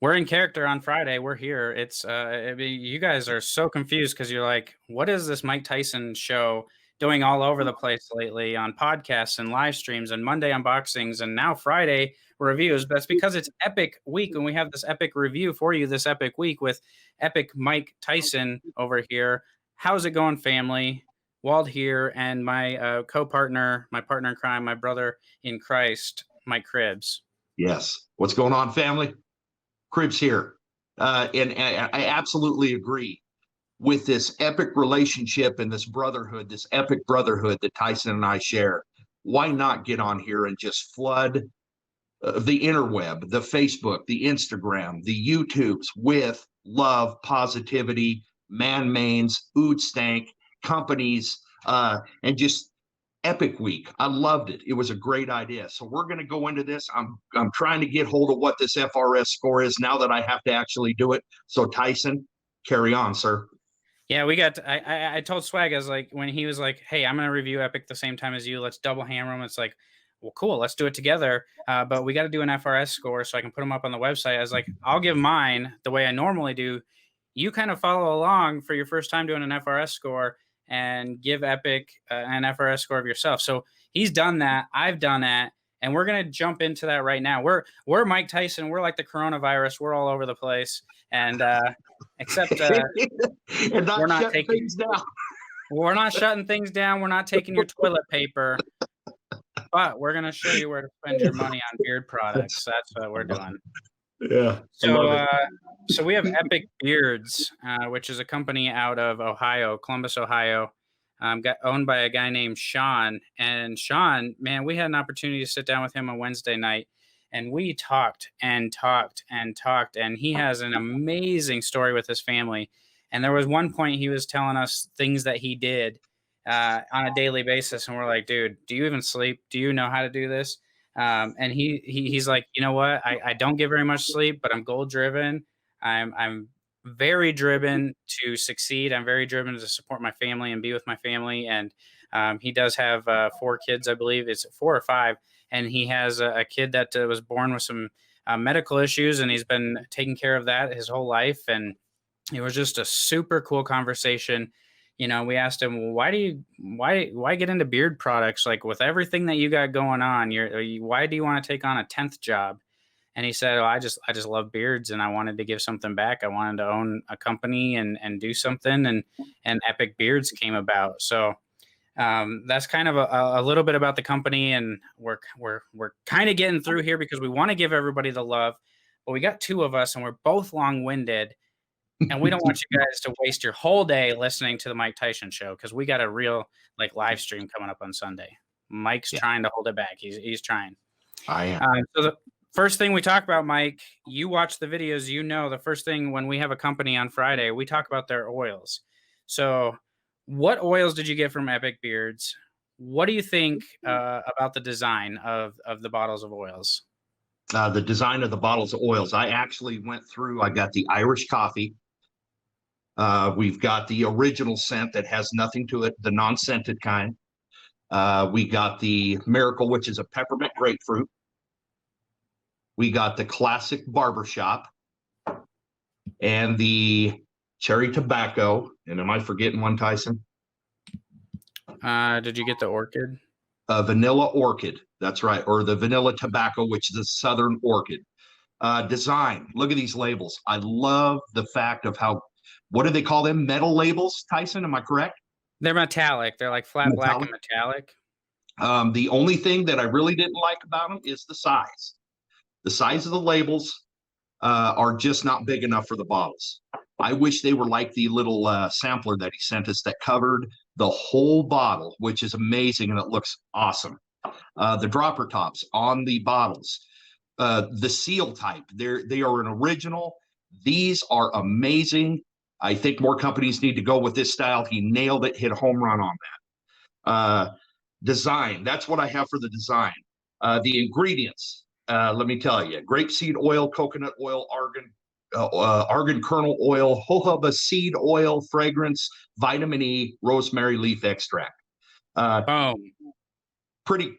we're in character on Friday. We're here. It's I mean, you guys are so confused because you're like, what is this Mike Tyson show doing all over the place lately on podcasts and live streams and Monday unboxings and now Friday reviews? That's because it's Epic Week and we have this epic review for you this epic week with Epic Mike Tyson over here. How's it going, family? Wald here, and my co-partner, my partner in crime, my brother in Christ, Mike Cribbs. Yes. What's going on, family? Cribbs here. And I absolutely agree with this epic relationship and this brotherhood, this epic brotherhood that Tyson and I share. Why not get on here and just flood the interweb, the Facebook, the Instagram, the YouTubes with love, positivity, man mains, ood stank, companies, and just epic week. I loved it. It was a great idea. So we're going to go into this. I'm trying to get hold of what this FRS score is now that I have to actually do it. So Tyson, carry on, sir. Yeah, we got. I told Swag, I was like, when he was like, "Hey, I'm gonna review Epic the same time as you. Let's double hammer them." It's like, well, cool. Let's do it together. But we got to do an FRS score so I can put them up on the website. I was like, I'll give mine the way I normally do. You kind of follow along for your first time doing an FRS score and give Epic an FRS score of yourself. So he's done that. I've done that. And we're gonna jump into that right now. We're Mike Tyson. We're like the coronavirus. We're all over the place, and except and not we're not shutting taking things down. we're not shutting things down. We're not taking your toilet paper, but we're gonna show you where to spend your money on beard products. That's what we're doing. Yeah. So we have Epic Beards, which is a company out of Ohio, Columbus, Ohio. Got owned by a guy named Sean. And Sean, man, we had an opportunity to sit down with him on Wednesday night, and we talked and talked and talked. And he has an amazing story with his family. And there was one point he was telling us things that he did on a daily basis, and we're like, dude, do you even sleep? Do you know how to do this? And he's like, you know what? I don't get very much sleep, but I'm goal driven. I'm very driven to succeed. I'm very driven to support my family and be with my family. And he does have 4 kids, I believe it's 4 or 5. And he has a kid that was born with some medical issues, and he's been taking care of that his whole life. And it was just a super cool conversation. You know, we asked him, well, why get into beard products? Like, with everything that you got going on, why do you want to take on a 10th job? And he said, oh, I just love beards, and I wanted to give something back. I wanted to own a company and do something, and Epic Beards came about. So that's kind of a little bit about the company, and we're kind of getting through here because we want to give everybody the love, but we got 2 of us, and we're both long-winded, and we don't want you guys to waste your whole day listening to the Mike Tyson show, because we got a real live stream coming up on Sunday. Mike's trying to hold it back. He's trying. I am. So the first thing we talk about, Mike, you watch the videos, the first thing when we have a company on Friday, we talk about their oils. So what oils did you get from Epic Beards? What do you think about the design of the bottles of oils? The design of the bottles of oils. I actually went through, I got the Irish coffee. We've got the original scent that has nothing to it, the non-scented kind. We got the Miracle, which is a peppermint grapefruit. We got the classic barbershop and the cherry tobacco. And am I forgetting one, Tyson? Did you get the orchid? Vanilla orchid. That's right. Or the vanilla tobacco, which is a southern orchid. Design. Look at these labels. I love the fact of how, what do they call them? Metal labels, Tyson? Am I correct? They're metallic. They're like flat black and metallic. The only thing that I really didn't like about them is the size. The size of the labels are just not big enough for the bottles. I wish they were like the little sampler that he sent us that covered the whole bottle, which is amazing, and it looks awesome. The dropper tops on the bottles, the seal type, they are an original. These are amazing. I think more companies need to go with this style. He nailed it, hit a home run on that. Design, that's what I have for the design. The ingredients. Let me tell you, grapeseed oil, coconut oil, argan kernel oil, jojoba seed oil, fragrance, vitamin E, rosemary leaf extract. Boom. Pretty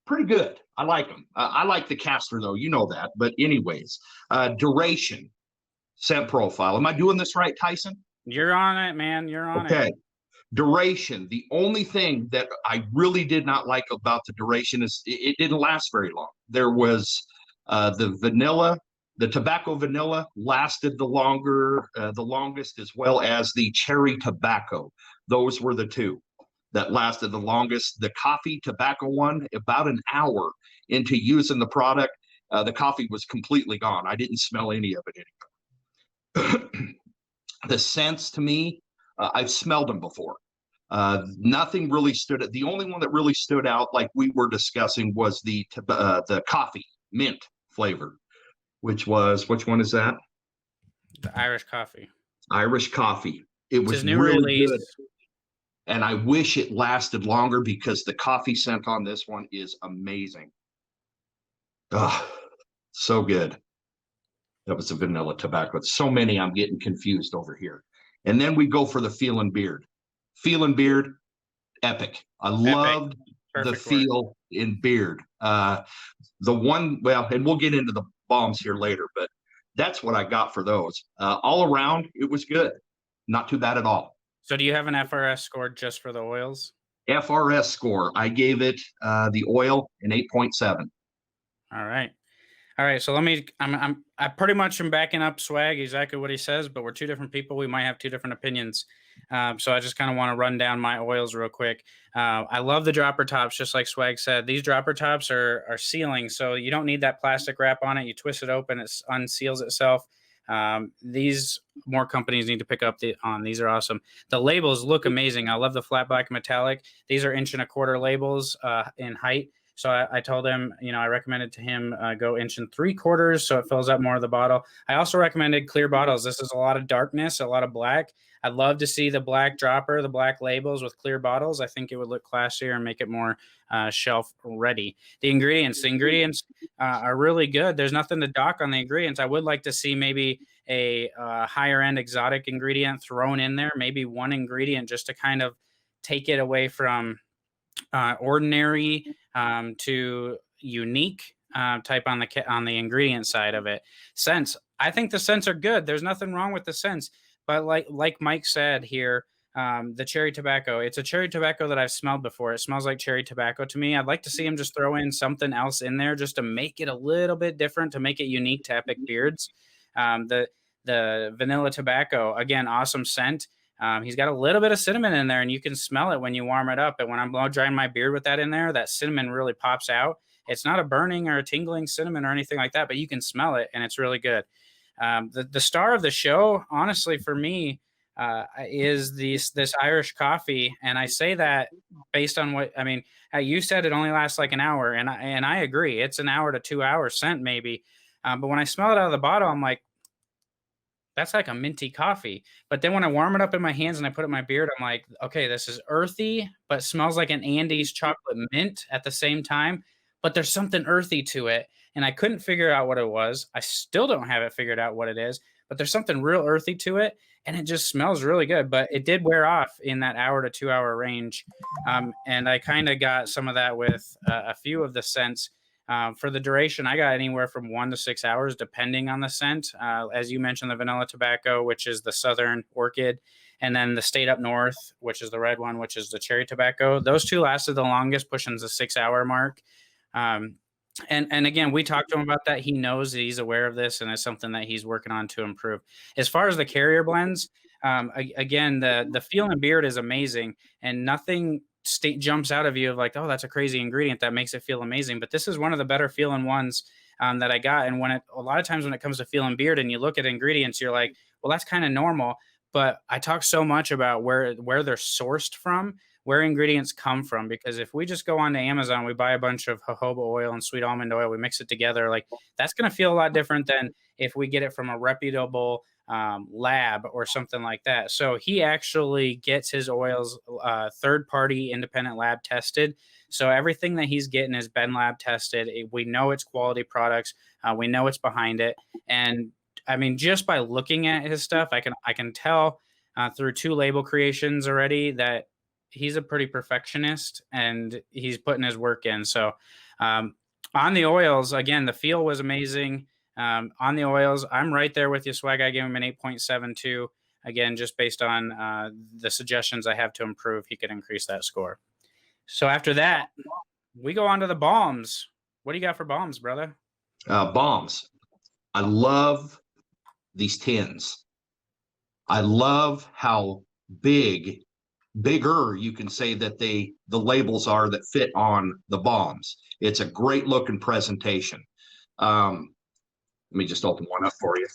pretty good. I like them. I like the Castor though, you know that. But anyways, duration, scent profile. Am I doing this right, Tyson? You're on it, man. You're on it. Okay. Duration. The only thing that I really did not like about the duration is it didn't last very long. There was the vanilla, the tobacco vanilla lasted the longest, as well as the cherry tobacco. Those were the two that lasted the longest. The coffee tobacco one, about an hour into using the product, the coffee was completely gone. I didn't smell any of it anymore. The scents to me, I've smelled them before. Nothing really stood out. The only one that really stood out, like we were discussing, was the coffee mint flavor, which one is that? The Irish coffee. Irish coffee. It It's was his new really release. good. And I wish it lasted longer because the coffee scent on this one is amazing. Oh, so good. That was the vanilla tobacco. So many, I'm getting confused over here. And then we go for the Feel and Beard. Feel and Beard, epic. I loved the feel in Beard. The one, well, and we'll get into the bombs here later, but that's what I got for those. All around, it was good. Not too bad at all. So do you have an FRS score just for the oils? FRS score, I gave it the oil an 8.7. All right. All right, so let me. I pretty much am backing up Swag exactly what he says, but we're two different people. We might have two different opinions. So I just kind of want to run down my oils real quick. I love the dropper tops, just like Swag said. These dropper tops are sealing, so you don't need that plastic wrap on it. You twist it open, it unseals itself. These more companies need to pick up on. These are awesome. The labels look amazing. I love the flat black metallic. These are 1.25" labels in height. So I told him, I recommended to him go 1.75" so it fills up more of the bottle. I also recommended clear bottles. This is a lot of darkness, a lot of black. I'd love to see the black dropper, the black labels with clear bottles. I think it would look classier and make it more shelf ready. The ingredients are really good. There's nothing to dock on the ingredients. I would like to see maybe a higher end exotic ingredient thrown in there, maybe one ingredient just to kind of take it away from ordinary to unique type on the ingredient side of it. Scents, I think the scents are good. There's nothing wrong with the scents, but like Mike said here, the cherry tobacco, it's a cherry tobacco that I've smelled before. It smells like cherry tobacco to me. I'd like to see him just throw in something else in there just to make it a little bit different, to make it unique to Epic Beards. The vanilla tobacco, again, awesome scent. He's got a little bit of cinnamon in there, and you can smell it when you warm it up. And when I'm blow drying my beard with that in there, that cinnamon really pops out. It's not a burning or a tingling cinnamon or anything like that, but you can smell it, and it's really good. The star of the show, honestly, for me, is this Irish coffee, and I say that based on what I mean. You said it only lasts like an hour, and I agree. It's an hour to 2 hours scent maybe, but when I smell it out of the bottle, I'm like, that's like a minty coffee. But then when I warm it up in my hands and I put it in my beard, I'm like, okay, this is earthy, but smells like an Andes chocolate mint at the same time. But there's something earthy to it. And I couldn't figure out what it was. I still don't have it figured out what it is, but there's something real earthy to it. And it just smells really good. But it did wear off in that hour to 2 hour range. And I kind of got some of that with a few of the scents. For the duration, I got anywhere from 1 to 6 hours, depending on the scent. As you mentioned, the vanilla tobacco, which is the Southern Orchid, and then the State Up North, which is the red one, which is the cherry tobacco. Those two lasted the longest, pushing the 6 hour mark. And again, we talked to him about that. He knows that he's aware of this, and it's something that he's working on to improve. As far as the carrier blends, again, the Feel and Beard is amazing, and nothing jumps out of you of like, oh, that's a crazy ingredient that makes it feel amazing. But this is one of the better feeling ones that I got. And a lot of times when it comes to Feel and Beard and you look at ingredients, you're like, well, that's kind of normal. But I talk so much about where they're sourced from, where ingredients come from, because if we just go onto Amazon, we buy a bunch of jojoba oil and sweet almond oil, we mix it together, like that's going to feel a lot different than if we get it from a reputable lab or something like that. So he actually gets his oils third-party independent lab tested. So everything that he's getting has been lab tested. We know it's quality products. We know it's behind it. And I mean, just by looking at his stuff, I can tell through 2 label creations already that he's a pretty perfectionist and he's putting his work in. So Um, on the oils, again, the feel was amazing. On the oils, I'm right there with you, Swag. I gave him an 8.72. Again, just based on the suggestions I have to improve, he could increase that score. So after that, we go on to the balms. What do you got for balms, brother? Bombs. I love these tins. I love how bigger you can say that the labels are that fit on the bombs. It's a great looking presentation. Let me just open one up for you.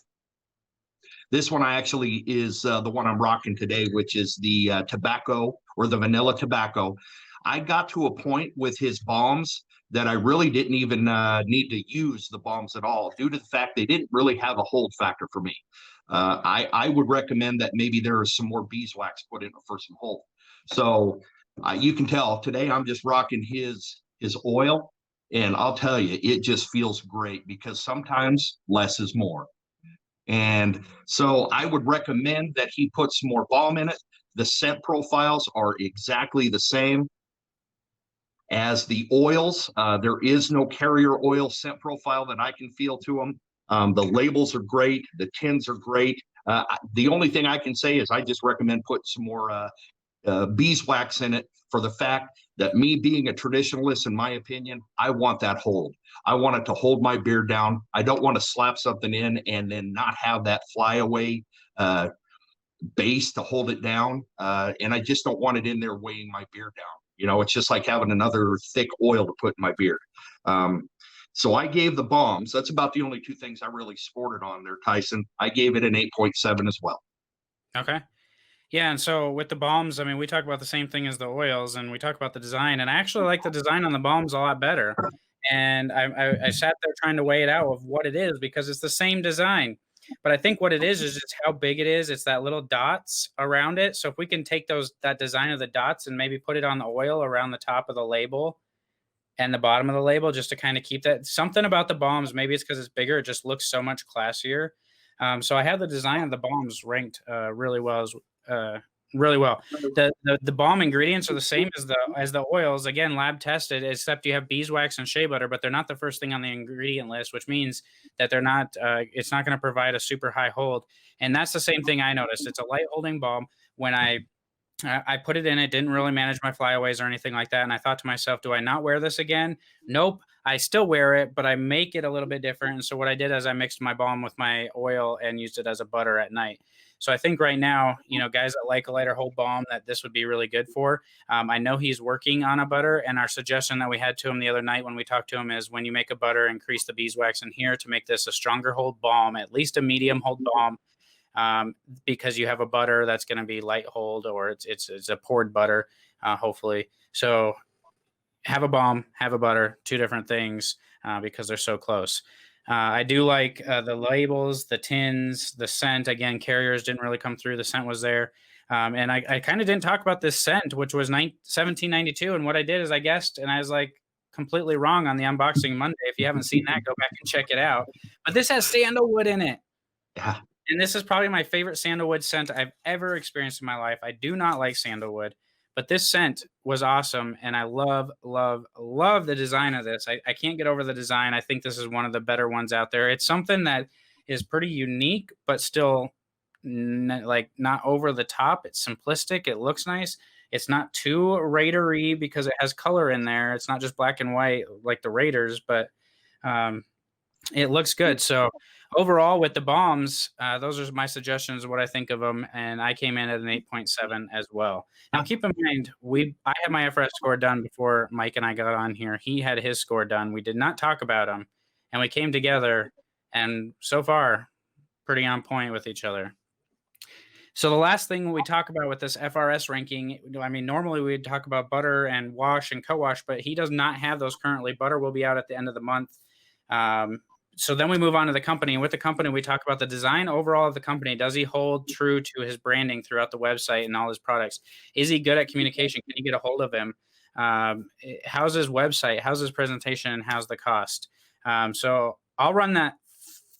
This one I actually is the one I'm rocking today, which is the tobacco or the vanilla tobacco. I got to a point with his bombs that I really didn't even need to use the bombs at all due to the fact they didn't really have a hold factor for me. I would recommend that maybe there is some more beeswax put in for some hold. So you can tell today I'm just rocking his oil, and I'll tell you, it just feels great because sometimes less is more. And so I would recommend that he put some more balm in it. The scent profiles are exactly the same as the oils. There is no carrier oil scent profile that I can feel to them. The labels are great. The tins are great. The only thing I can say is I just recommend putting some more beeswax in it for the fact that me being a traditionalist, in my opinion, I want that hold. I want it to hold my beard down. I don't want to slap something in and then not have that flyaway base to hold it down. And I just don't want it in there weighing my beard down. You know, it's just like having another thick oil to put in my beard. So I gave the bombs. That's about the only two things I really sported on there, Tyson. I gave it an 8.7 as well. Okay. Yeah, and so with the balms, I mean, we talk about the same thing as the oils, and we talk about the design, and I actually like the design on the balms a lot better. And I sat there trying to weigh it out of what it is because it's the same design. But I think what it is it's how big it is. It's that little dots around it. So if we can take that design of the dots and maybe put it on the oil around the top of the label and the bottom of the label, just to kind of keep that something about the balms. Maybe it's because it's bigger. It just looks so much classier. So I have the design of the balms ranked really well really well. The balm ingredients are the same as the oils. Again, lab tested, except you have beeswax and shea butter, but they're not the first thing on the ingredient list, which means that they're not. It's not going to provide a super high hold, and that's the same thing I noticed. It's a light holding balm. When I put it in, it didn't really manage my flyaways or anything like that. And I thought to myself, do I not wear this again? Nope. I still wear it, but I make it a little bit different. And so what I did is I mixed my balm with my oil and used it as a butter at night. So I think right now, guys that like a lighter hold balm, that this would be really good for. I know he's working on a butter, and our suggestion that we had to him the other night when we talked to him is when you make a butter, increase the beeswax in here to make this a stronger hold balm, at least a medium hold balm. Because you have a butter that's going to be light hold, or it's a poured butter, hopefully. So have a balm, have a butter, two different things because they're so close. I do like the labels, the tins, the scent. Again, carriers didn't really come through. The scent was there. And I kind of didn't talk about this scent, which was $17.92. And what I did is I guessed, and I was like completely wrong on the unboxing Monday. If you haven't seen that, go back and check it out. But this has sandalwood in it. Yeah. And this is probably my favorite sandalwood scent I've ever experienced in my life. I do not like sandalwood, but this scent was awesome. And I love, love, love the design of this. I can't get over the design. I think this is one of the better ones out there. It's something that is pretty unique, but still not over the top. It's simplistic. It looks nice. It's not too Raidery because it has color in there. It's not just black and white like the Raiders, but it looks good. So overall, with the bombs, those are my suggestions of what I think of them, and I came in at an 8.7 as well. Now, keep in mind, I had my FRS score done before Mike and I got on here. He had his score done. We did not talk about him, and we came together, and so far, pretty on point with each other. So the last thing we talk about with this FRS ranking, I mean, normally we'd talk about butter and wash and co-wash, but he does not have those currently. Butter will be out at the end of the month. So then we move on to the company. And with the company, we talk about the design overall of the company. Does he hold true to his branding throughout the website and all his products? Is he good at communication? Can you get a hold of him? How's his website? How's his presentation? And how's the cost? So I'll run that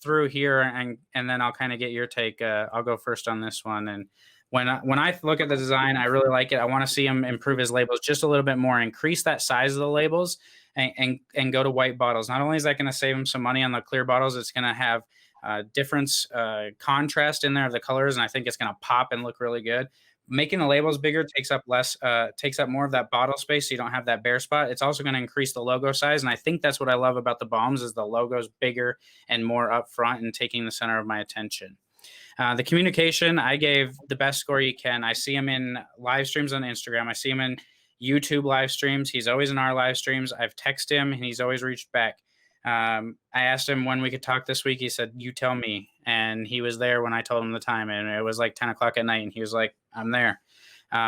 through here, and then I'll kind of get your take. I'll go first on this one. And when I look at the design, I really like it. I want to see him improve his labels just a little bit more, increase that size of the labels. and go to white bottles. Not only is that going to save them some money on the clear bottles, it's going to have difference contrast in there of the colors, and I think it's going to pop and look really good. Making the labels bigger takes up more of that bottle space, so you don't have that bare spot. It's also going to increase the logo size, and I think that's what I love about the bombs is the logo's bigger and more up front and taking the center of my attention. The communication, I gave the best score you can. I see him in live streams on Instagram. I see him in YouTube live streams. He's always in our live streams. I've texted him, and he's always reached back. I asked him when we could talk this week. He said, "You tell me." And he was there when I told him the time, and it was like 10 o'clock at night. And he was like, "I'm there."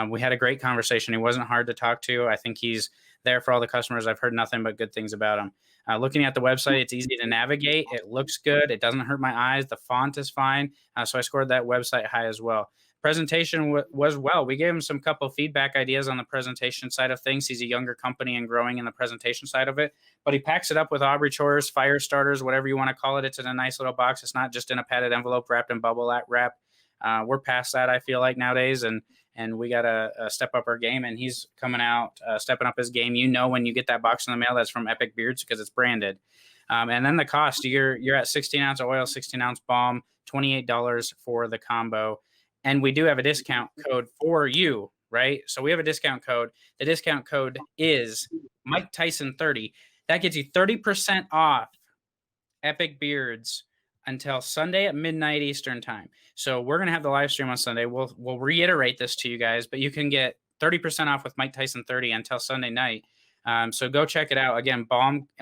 We had a great conversation. He wasn't hard to talk to. I think he's there for all the customers. I've heard nothing but good things about him. Looking at the website, it's easy to navigate. It looks good. It doesn't hurt my eyes. The font is fine. So I scored that website high as well. Presentation was well. We gave him some couple feedback ideas on the presentation side of things. He's a younger company and growing in the presentation side of it, but he packs it up with Aubrey chores, fire starters, whatever you want to call it. It's in a nice little box. It's not just in a padded envelope wrapped in bubble wrap. We're past that, I feel like, nowadays, and we got to step up our game, and he's coming out, stepping up his game. You know, when you get that box in the mail, that's from Epic Beards because it's branded. And then the cost, you're at 16-ounce oil, 16-ounce balm, $28 for the combo. And we do have a discount code for you, right? So we have a discount code. The discount code is Mike Tyson 30. That gets you 30% off Epic Beards until Sunday at midnight Eastern time. So we're going to have the live stream on Sunday. We'll reiterate this to you guys, but you can get 30% off with Mike Tyson 30 until Sunday night. So go check it out. Again,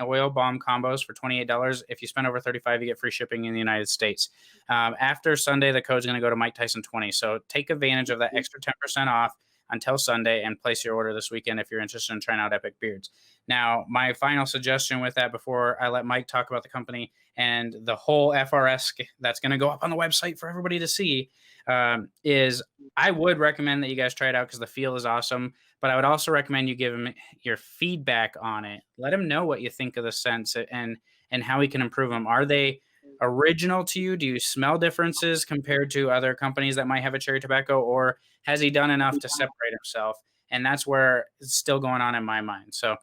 oil balm combos for $28. If you spend over $35, you get free shipping in the United States. After Sunday, the code's going to go to Mike Tyson 20. So take advantage of that extra 10% off until Sunday and place your order this weekend if you're interested in trying out Epic Beards. Now, my final suggestion with that before I let Mike talk about the company and the whole FRS that's going to go up on the website for everybody to see is I would recommend that you guys try it out because the feel is awesome. But I would also recommend you give him your feedback on it. Let him know what you think of the scents and how he can improve them. Are they original to you? Do you smell differences compared to other companies that might have a cherry tobacco, or has he done enough to separate himself? And that's where it's still going on in my mind. So,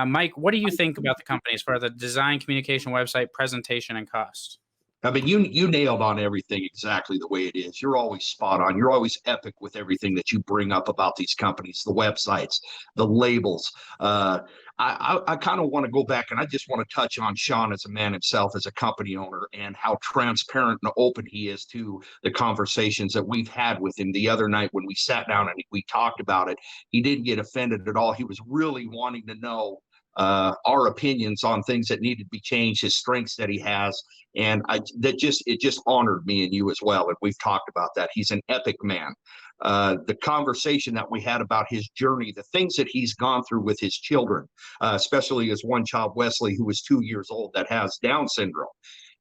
Mike, what do you think about the companies for the design, communication, website, presentation, and cost? I mean, you nailed on everything exactly the way it is. You're always spot on. You're always epic with everything that you bring up about these companies, the websites, the labels. I kind of want to go back and I just want to touch on Sean as a man himself, as a company owner, and how transparent and open he is to the conversations that we've had with him. The other night when we sat down and we talked about it, he didn't get offended at all. He was really wanting to know our opinions on things that needed to be changed, his strengths that he has. And it just honored me and you as well. And we've talked about that. He's an epic man. The conversation that we had about his journey, the things that he's gone through with his children, especially his one child, Wesley, who is 2 years old, that has Down syndrome.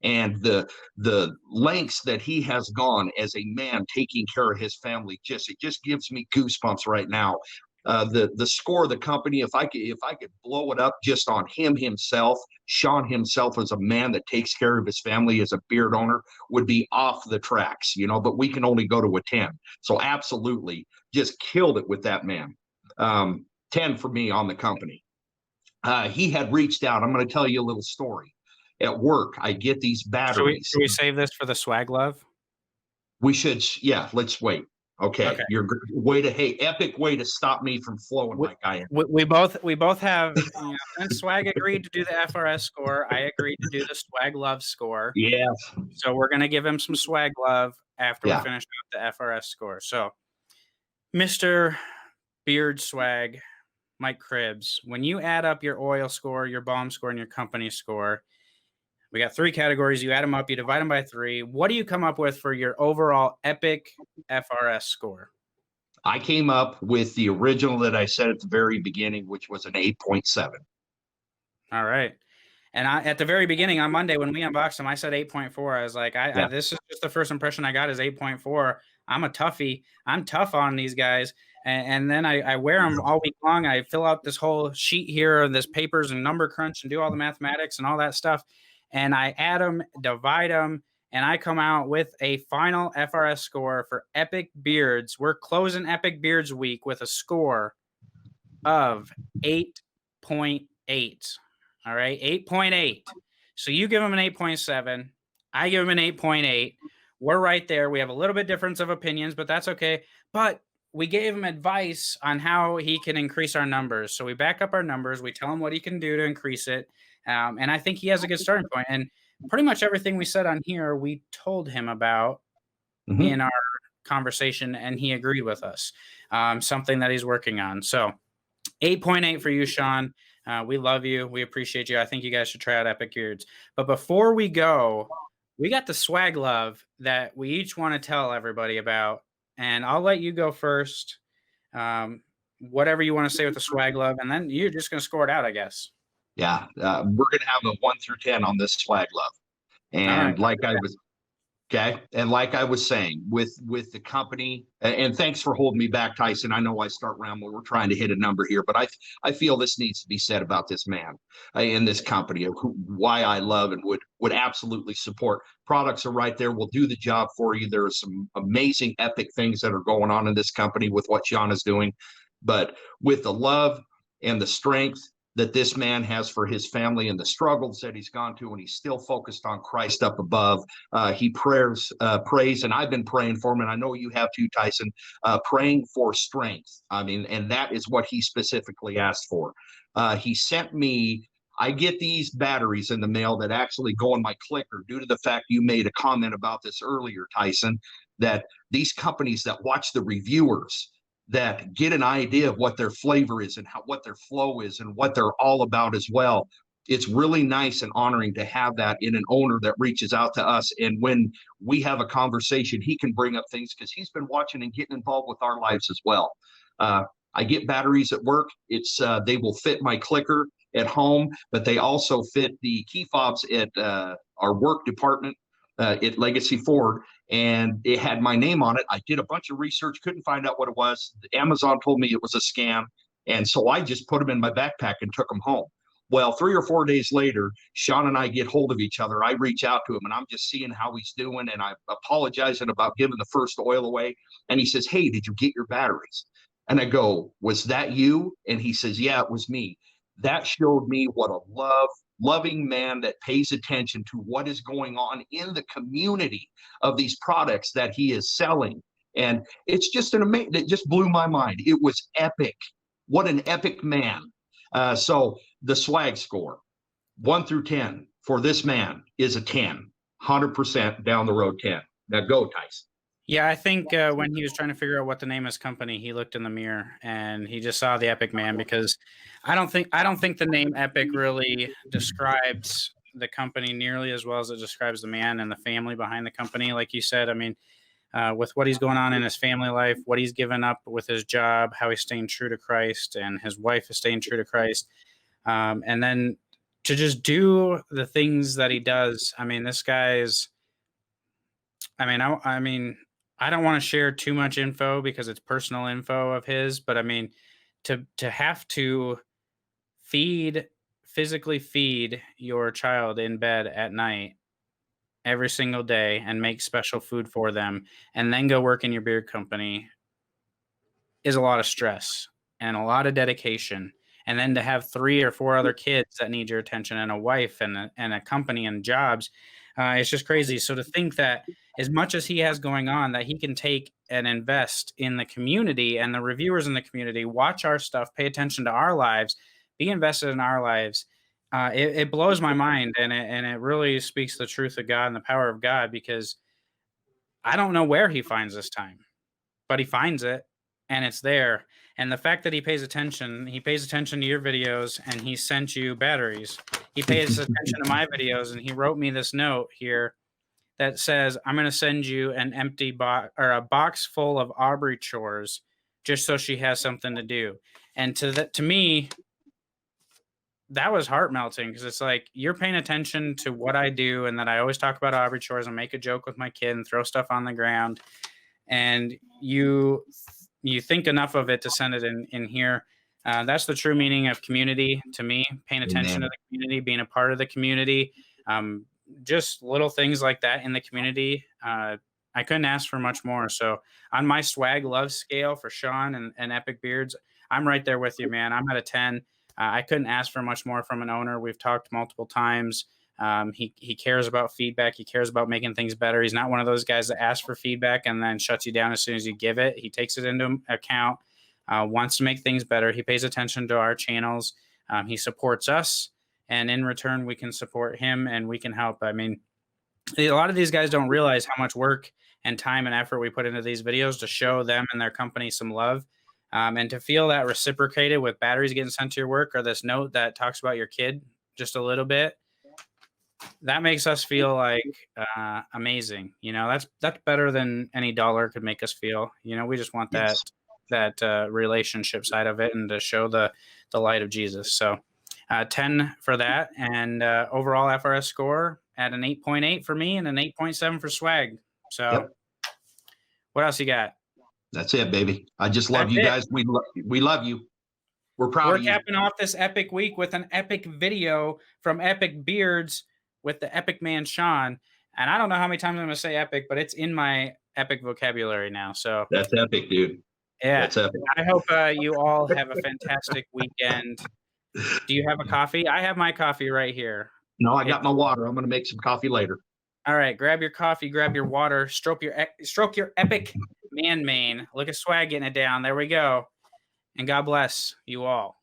And the lengths that he has gone as a man taking care of his family, it just gives me goosebumps right now. The score of the company, if I could blow it up just on himself, Sean himself as a man that takes care of his family as a beard owner, would be off the tracks, but we can only go to a 10. So absolutely just killed it with that man. 10 for me on the company. He had reached out. I'm going to tell you a little story. At work, I get these batteries. Should we save this for the swag love? We should. Yeah, let's wait. Okay. You're epic way to stop me from flowing like I am. We both have. And Swag agreed to do the FRS score. I agreed to do the Swag Love score. Yes. So we're gonna give him some Swag Love after we finish up the FRS score. So, Mr. Beard Swag, Mike Cribbs, when you add up your oil score, your balm score, and your company score, we got 3 categories. You add them up, you divide them by 3. What do you come up with for your overall epic FRS score? I came up with the original that I said at the very beginning, which was an 8.7. All right. And at the very beginning on Monday when we unboxed them, I said 8.4. I was like, this is just the first impression I got is 8.4. I'm a toughie. I'm tough on these guys. And then I wear them all week long. I fill out this whole sheet here, this papers and number crunch and do all the mathematics and all that stuff. And I add them, divide them, and I come out with a final FRS score for Epic Beards. We're closing Epic Beards week with a score of 8.8. All right, 8.8. So you give him an 8.7. I give him an 8.8. We're right there. We have a little bit difference of opinions, but that's okay. But we gave him advice on how he can increase our numbers. So we back up our numbers. We tell him what he can do to increase it. And I think he has a good starting point. And pretty much everything we said on here, we told him about Mhm. in our conversation, and he agreed with us. Something that he's working on. So 8.8 for you, Sean. We love you. We appreciate you. I think you guys should try out Epic Beards. But before we go, we got the swag love that we each want to tell everybody about. And I'll let you go first. Whatever you want to say with the swag love, and then you're just going to score it out, I guess. Yeah, we're gonna have a 1 through 10 on this swag love, All right. and like I was saying, with the company, and thanks for holding me back, Tyson. I know I start rambling. We're trying to hit a number here, but I feel this needs to be said about this man in this company of why I love and would absolutely support. Products are right there. We'll do the job for you. There are some amazing, epic things that are going on in this company with what Sean is doing, but with the love and the strength that this man has for his family and the struggles that he's gone to, and he's still focused on Christ up above. He prays, and I've been praying for him, and I know you have too, Tyson, praying for strength. I mean, and that is what he specifically asked for. He sent me, I get these batteries in the mail that actually go on my clicker due to the fact you made a comment about this earlier, Tyson, that these companies that watch the reviewers that get an idea of what their flavor is and what their flow is and what they're all about as well. It's really nice and honoring to have that in an owner that reaches out to us. And when we have a conversation, he can bring up things because he's been watching and getting involved with our lives as well. I get batteries at work. They will fit my clicker at home, but they also fit the key fobs at our work department at Legacy Ford, and it had my name on it. I did a bunch of research, couldn't find out what it was. Amazon told me it was a scam, and so I just put them in my backpack and took them home. Well, 3 or 4 days later, Sean and I get hold of each other. I reach out to him, and I'm just seeing how he's doing, and I'm apologizing about giving the first oil away. And he says, "Hey, did you get your batteries?" And I go, "Was that you?" And he says, "Yeah, it was me." That showed me what a loving man that pays attention to what is going on in the community of these products that he is selling. And it's just an amazing, it just blew my mind. It was epic. What an epic man. So the swag score, 1 through 10 for this man is a 10, 100% down the road 10. Now go, Tyson. Yeah, I think when he was trying to figure out what to name his company, he looked in the mirror and he just saw the Epic Man, because I don't think the name Epic really describes the company nearly as well as it describes the man and the family behind the company. Like you said, I mean, with what he's going on in his family life, what he's given up with his job, how he's staying true to Christ, and his wife is staying true to Christ, and then to just do the things that he does. I mean, this guy's. I mean, I don't want to share too much info because it's personal info of his, but I mean, to have to feed physically feed your child in bed at night every single day and make special food for them and then go work in your beer company is a lot of stress and a lot of dedication. And then to have 3 or 4 other kids that need your attention and a wife and a company and jobs, it's just crazy. So to think that as much as he has going on, that he can take and invest in the community and the reviewers in the community, watch our stuff, pay attention to our lives, be invested in our lives. It blows my mind, and it really speaks the truth of God and the power of God, because I don't know where he finds this time, but he finds it and it's there. And the fact that he pays attention to your videos and he sent you batteries. He pays attention to my videos and he wrote me this note here that says, "I'm going to send you an empty box or a box full of Aubrey chores just so she has something to do." And to me, that was heart melting, because it's like you're paying attention to what I do, and that I always talk about Aubrey chores and make a joke with my kid and throw stuff on the ground, and you think enough of it to send it in here. That's the true meaning of community to me, paying attention to the community, being a part of the community, just little things like that in the community. I couldn't ask for much more. So on my swag love scale for Sean and Epic Beards, I'm right there with you, man. I'm at a 10. I couldn't ask for much more from an owner. We've talked multiple times. He cares about feedback. He cares about making things better. He's not one of those guys that asks for feedback and then shuts you down as soon as you give it. He takes it into account, wants to make things better. He pays attention to our channels. He supports us, and in return, we can support him and we can help. I mean, a lot of these guys don't realize how much work and time and effort we put into these videos to show them and their company some love. And to feel that reciprocated with batteries getting sent to your work, or this note that talks about your kid just a little bit, that makes us feel like amazing. You know, that's better than any dollar could make us feel. You know, we just want that relationship side of it, and to show the light of Jesus. So 10 for that, and overall FRS score at an 8.8 for me and an 8.7 for Swag. So what else you got? That's it, baby. I just love you guys. We love you. We're proud of you. We're capping off this epic week with an epic video from Epic Beards with the epic man Sean. And I don't know how many times I'm going to say epic, but it's in my epic vocabulary now. So that's epic, dude. Yeah. That's epic. I hope you all have a fantastic weekend. Do you have a coffee? I have my coffee right here. No, I got my water. I'm going to make some coffee later. All right, grab your coffee, grab your water, stroke your epic man mane. Look at Swag getting it down. There we go. And God bless you all.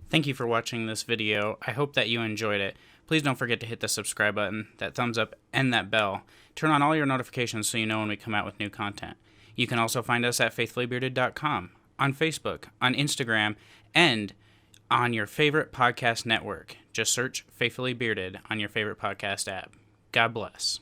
Thank you for watching this video. I hope that you enjoyed it. Please don't forget to hit the subscribe button, that thumbs up, and that bell. Turn on all your notifications so you know when we come out with new content. You can also find us at faithfullybearded.com, on Facebook, on Instagram, and on your favorite podcast network. Just search Faithfully Bearded on your favorite podcast app. God bless.